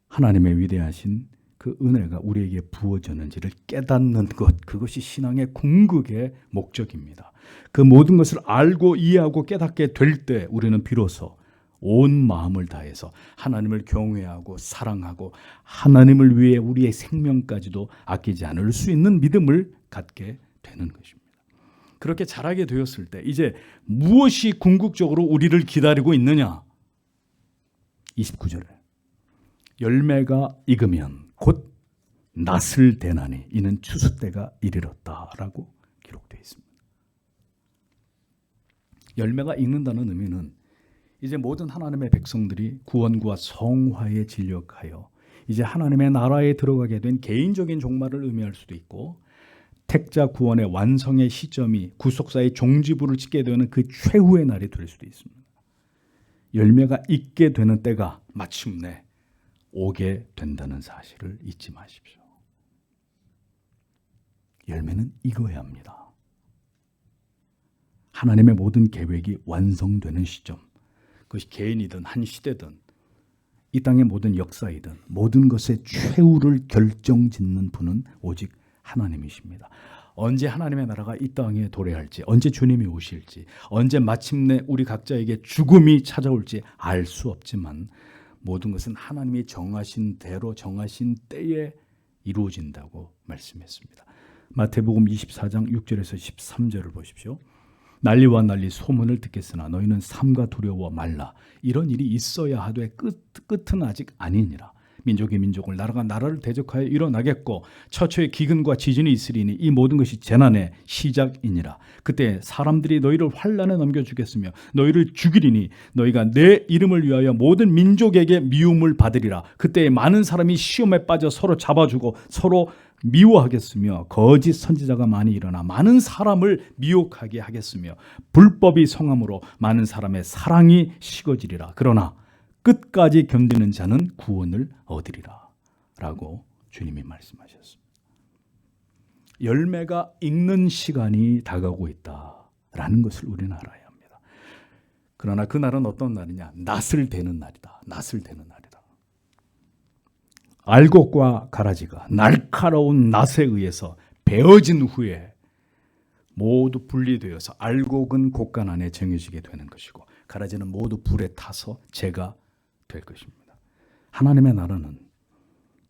하나님의 위대하신 그 은혜가 우리에게 부어졌는지를 깨닫는 것, 그것이 신앙의 궁극의 목적입니다. 그 모든 것을 알고 이해하고 깨닫게 될 때 우리는 비로소 온 마음을 다해서 하나님을 경외하고 사랑하고 하나님을 위해 우리의 생명까지도 아끼지 않을 수 있는 믿음을 갖게 되는 것입니다. 그렇게 자라게 되었을 때 이제 무엇이 궁극적으로 우리를 기다리고 있느냐? 29절에 열매가 익으면 곧 낫을 대나니 이는 추수 때가 이르렀다라고 기록되어 있습니다. 열매가 익는다는 의미는 이제 모든 하나님의 백성들이 구원과 성화에 진력하여 이제 하나님의 나라에 들어가게 된 개인적인 종말을 의미할 수도 있고 택자 구원의 완성의 시점이 구속사의 종지부를 찍게 되는 그 최후의 날이 될 수도 있습니다. 열매가 익게 되는 때가 마침내 오게 된다는 사실을 잊지 마십시오. 열매는 익어야 합니다. 하나님의 모든 계획이 완성되는 시점, 그것이 개인이든 한 시대든 이 땅의 모든 역사이든 모든 것의 최후를 결정짓는 분은 오직 하나님이십니다. 언제 하나님의 나라가 이 땅에 도래할지, 언제 주님이 오실지, 언제 마침내 우리 각자에게 죽음이 찾아올지 알 수 없지만 모든 것은 하나님이 정하신 대로 정하신 때에 이루어진다고 말씀했습니다. 마태복음 24장 6절에서 13절을 보십시오. 난리와 난리 소문을 듣겠으나 너희는 삼가 두려워 말라. 이런 일이 있어야 하되 끝은 아직 아니니라. 민족이 민족을 나라가 나라를 대적하여 일어나겠고 처처의 기근과 지진이 있으리니 이 모든 것이 재난의 시작이니라. 그때 사람들이 너희를 환난에 넘겨주겠으며 너희를 죽이리니 너희가 내 이름을 위하여 모든 민족에게 미움을 받으리라. 그때 많은 사람이 시험에 빠져 서로 잡아주고 서로 미워하겠으며 거짓 선지자가 많이 일어나 많은 사람을 미혹하게 하겠으며 불법이 성함으로 많은 사람의 사랑이 식어지리라. 그러나 끝까지 견디는 자는 구원을 얻으리라 라고 주님이 말씀하셨습니다. 열매가 익는 시간이 다가오고 있다라는 것을 우리는 알아야 합니다. 그러나 그 날은 어떤 날이냐? 낫을 대는 날이다. 낫을 대는 날이다. 알곡과 가라지가 날카로운 낫에 의해서 베어진 후에 모두 분리되어서 알곡은 곡간 안에 정해지게 되는 것이고 가라지는 모두 불에 타서 재가 될 것입니다. 하나님의 나라는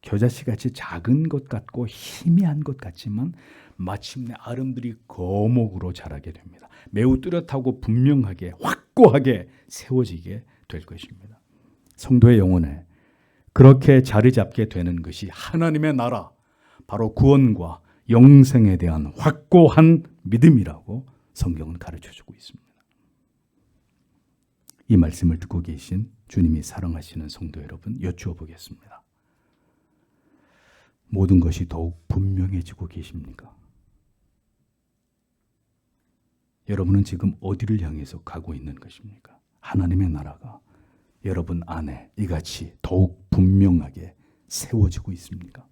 겨자씨같이 작은 것 같고 희미한 것 같지만 마침내 아름드리 거목으로 자라게 됩니다. 매우 뚜렷하고 분명하게 확고하게 세워지게 될 것입니다. 성도의 영혼에 그렇게 자리 잡게 되는 것이 하나님의 나라, 바로 구원과 영생에 대한 확고한 믿음이라고 성경은 가르쳐주고 있습니다. 이 말씀을 듣고 계신 주님이 사랑하시는 성도 여러분, 여쭈어 보겠습니다. 모든 것이 더욱 분명해지고 계십니까? 여러분은 지금 어디를 향해서 가고 있는 것입니까? 하나님의 나라가 여러분 안에 이같이 더욱 분명하게 세워지고 있습니까?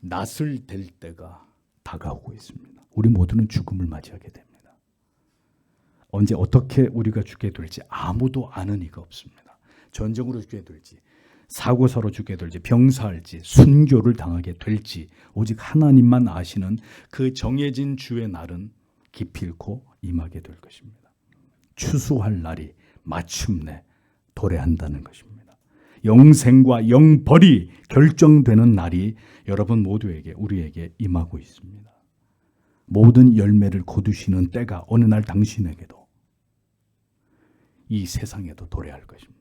낫을 댈 때가 다가오고 있습니다. 우리 모두는 죽음을 맞이하게 됩니다. 언제 어떻게 우리가 죽게 될지 아무도 아는 이가 없습니다. 전쟁으로 죽게 될지, 사고사로 죽게 될지, 병사할지, 순교를 당하게 될지 오직 하나님만 아시는 그 정해진 주의 날은 기필코 임하게 될 것입니다. 추수할 날이 마침내 도래한다는 것입니다. 영생과 영벌이 결정되는 날이 여러분 모두에게, 우리에게 임하고 있습니다. 모든 열매를 거두시는 때가 어느 날 당신에게도, 이 세상에도 도래할 것입니다.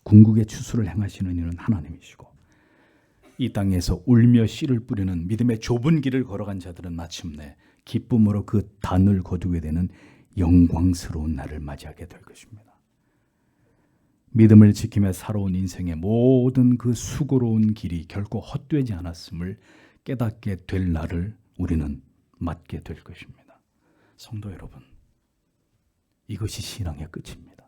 궁극의 추수를 행하시는 이는 하나님이시고, 이 땅에서 울며 씨를 뿌리는 믿음의 좁은 길을 걸어간 자들은 마침내 기쁨으로 그 단을 거두게 되는 영광스러운 날을 맞이하게 될 것입니다. 믿음을 지키며 살아온 인생의 모든 그 수고로운 길이 결코 헛되지 않았음을 깨닫게 될 날을 우리는 맞게 될 것입니다. 성도 여러분, 이것이 신앙의 끝입니다.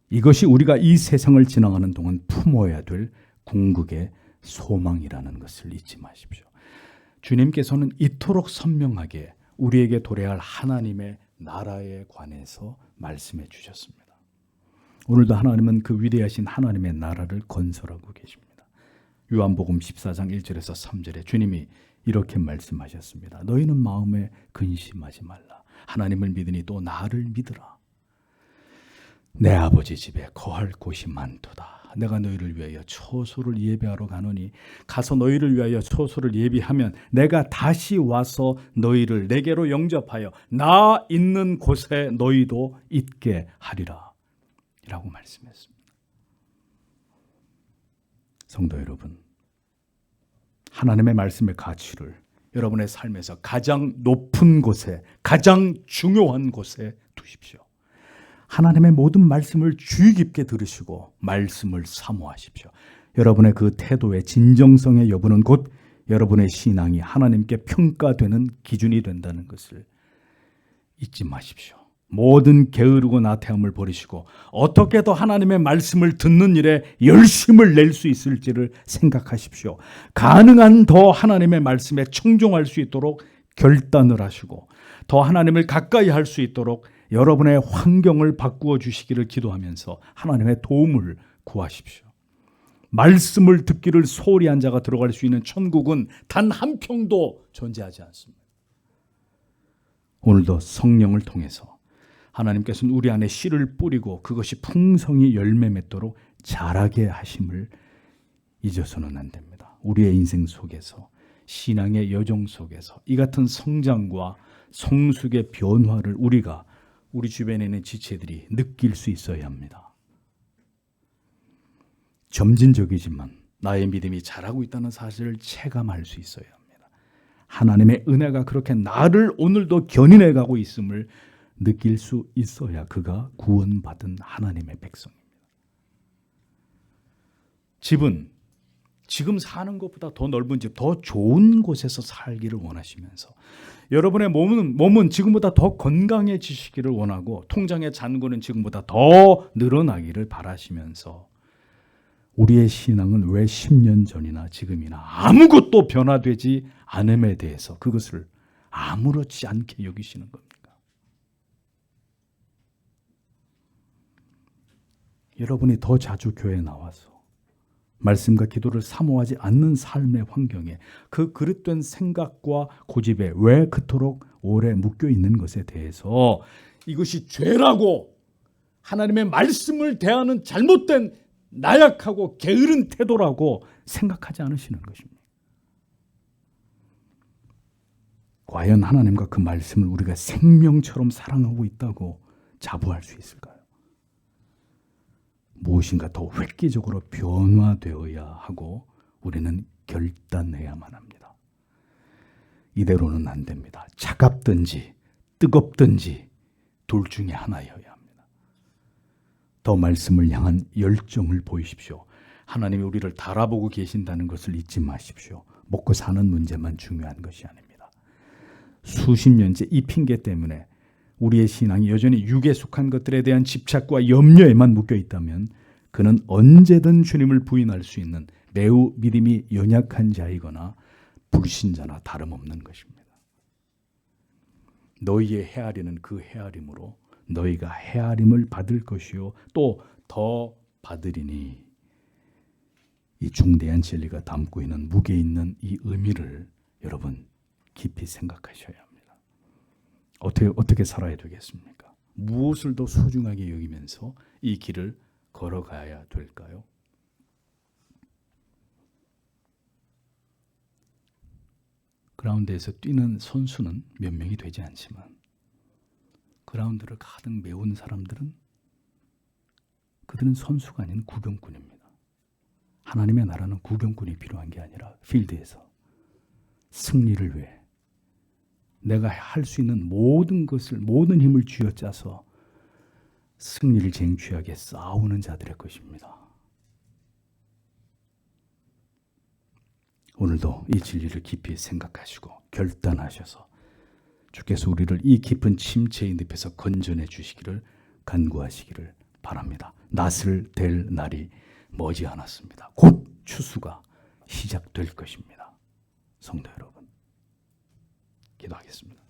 이것이 우리가 이 세상을 지나가는 동안 품어야 될 궁극의 소망이라는 것을 잊지 마십시오. 주님께서는 이토록 선명하게 우리에게 도래할 하나님의 나라에 관해서 말씀해 주셨습니다. 오늘도 하나님은 그 위대하신 하나님의 나라를 건설하고 계십니다. 요한복음 14장 1절에서 3절에 주님이 이렇게 말씀하셨습니다. 너희는 마음에 근심하지 말라. 하나님을 믿으니 또 나를 믿으라. 내 아버지 집에 거할 곳이 많도다. 내가 너희를 위하여 처소를 예비하러 가노니 가서 너희를 위하여 처소를 예비하면 내가 다시 와서 너희를 내게로 영접하여 나 있는 곳에 너희도 있게 하리라 라고 말씀했습니다. 성도 여러분, 하나님의 말씀의 가치를 여러분의 삶에서 가장 높은 곳에, 가장 중요한 곳에 두십시오. 하나님의 모든 말씀을 주의 깊게 들으시고 말씀을 사모하십시오. 여러분의 그 태도의 진정성의 여부는 곧 여러분의 신앙이 하나님께 평가되는 기준이 된다는 것을 잊지 마십시오. 모든 게으르고 나태함을 버리시고 어떻게 더 하나님의 말씀을 듣는 일에 열심을 낼 수 있을지를 생각하십시오. 가능한 더 하나님의 말씀에 청종할 수 있도록 결단을 하시고 더 하나님을 가까이 할 수 있도록 여러분의 환경을 바꾸어 주시기를 기도하면서 하나님의 도움을 구하십시오. 말씀을 듣기를 소홀히 한 자가 들어갈 수 있는 천국은 단 한 평도 존재하지 않습니다. 오늘도 성령을 통해서 하나님께서는 우리 안에 씨를 뿌리고 그것이 풍성히 열매 맺도록 자라게 하심을 잊어서는 안 됩니다. 우리의 인생 속에서, 신앙의 여정 속에서 이 같은 성장과 성숙의 변화를 우리가 우리 주변에 있는 지체들이 느낄 수 있어야 합니다. 점진적이지만 나의 믿음이 자라고 있다는 사실을 체감할 수 있어야 합니다. 하나님의 은혜가 그렇게 나를 오늘도 견인해 가고 있음을 느낄 수 있어야 그가 구원받은 하나님의 백성입니다. 집은 지금 사는 것보다 더 넓은 집, 더 좋은 곳에서 살기를 원하시면서 여러분의 몸은 지금보다 더 건강해지시기를 원하고 통장의 잔고는 지금보다 더 늘어나기를 바라시면서 우리의 신앙은 왜 10년 전이나 지금이나 아무것도 변화되지 않음에 대해서 그것을 아무렇지 않게 여기시는 겁니까? 여러분이 더 자주 교회에 나와서 말씀과 기도를 사모하지 않는 삶의 환경에 그 그릇된 생각과 고집에 왜 그토록 오래 묶여 있는 것에 대해서 이것이 죄라고 하나님의 말씀을 대하는 잘못된 나약하고 게으른 태도라고 생각하지 않으시는 것입니다. 과연 하나님과 그 말씀을 우리가 생명처럼 사랑하고 있다고 자부할 수 있을까요? 무엇인가 더 획기적으로 변화되어야 하고 우리는 결단해야만 합니다. 이대로는 안 됩니다. 차갑든지 뜨겁든지 둘 중에 하나여야 합니다. 더 말씀을 향한 열정을 보이십시오. 하나님이 우리를 달아보고 계신다는 것을 잊지 마십시오. 먹고 사는 문제만 중요한 것이 아닙니다. 수십 년째 이 핑계 때문에 우리의 신앙이 여전히 육에 속한 것들에 대한 집착과 염려에만 묶여 있다면 그는 언제든 주님을 부인할 수 있는 매우 믿음이 연약한 자이거나 불신자나 다름없는 것입니다. 너희의 헤아리는 그 헤아림으로 너희가 헤아림을 받을 것이요 또 더 받으리니. 이 중대한 진리가 담고 있는 무게 있는 이 의미를 여러분 깊이 생각하셔야 합니다. 어떻게 살아야 되겠습니까? 무엇을 더 소중하게 여기면서 이 길을 걸어가야 될까요? 그라운드에서 뛰는 선수는 몇 명이 되지 않지만 그라운드를 가득 메운 사람들은 그들은 선수가 아닌 구경꾼입니다. 하나님의 나라는 구경꾼이 필요한 게 아니라 필드에서 승리를 위해 내가 할 수 있는 모든 것을, 모든 힘을 쥐어짜서 승리를 쟁취하게 싸우는 자들의 것입니다. 오늘도 이 진리를 깊이 생각하시고 결단하셔서 주께서 우리를 이 깊은 침체의 늪에서 건져내 주시기를 간구하시기를 바랍니다. 낫을 될 날이 머지 않았습니다. 곧 추수가 시작될 것입니다. 성도 여러분, 기도하겠습니다.